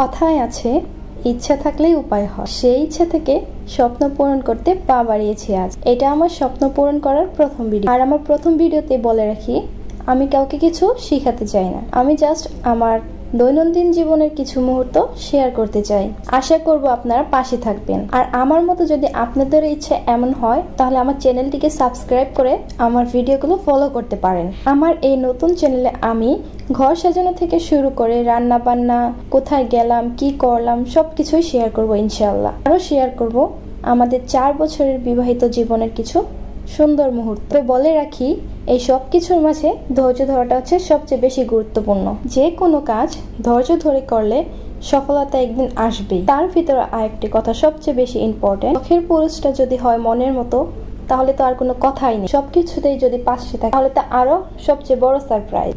কথায় আছে, ইচ্ছা থাকলেই উপায় হয়। সেই ইচ্ছা থেকে স্বপ্ন পূরণ করতে পা বাড়িয়েছি আজ। এটা আমার স্বপ্ন পূরণ করার প্রথম ভিডিও। আর আমার প্রথম ভিডিওতে বলে রাখি, আমি কাউকে কিছু শিখাতে চাই না। আমি জাস্ট আমার দৈনন্দিন জীবনের কিছু মুহূর্ত শেয়ার করতে চাই। আশা করব আপনারা পাশে থাকবেন। আর আমার মতো যদি আপনাদের ইচ্ছে এমন হয়, তাহলে আমার চ্যানেলটিকে সাবস্ক্রাইব করে আমার ভিডিওগুলো ফলো করতে পারেন। আমার এই নতুন চ্যানেলে আমি ঘর সাজানো থেকে শুরু করে রান্না বান্না, কোথায় গেলাম, কি করলাম, সবকিছুই শেয়ার করব ইনশাআল্লাহ। আরও শেয়ার করব আমাদের 4 বছরের বিবাহিত জীবনের কিছু সুন্দর মুহূর্ত। বলে রাখি, এই সব কিছুর মাঝে ধৈর্য ধরাটা হচ্ছে সবচেয়ে বেশি গুরুত্বপূর্ণ। যে কোনো কাজ ধৈর্য ধরে করলে সফলতা একদিন আসবেই। তার ভিতরে আরেকটি কথা সবচেয়ে বেশি ইম্পর্টেন্ট, শখের পুরুষটা যদি হয় মনের মতো, তাহলে তো আর কোনো কথাই নেই। সবকিছুতেই যদি পাশে থাকে, তাহলে তো আরো সবচেয়ে বড় সারপ্রাইজ।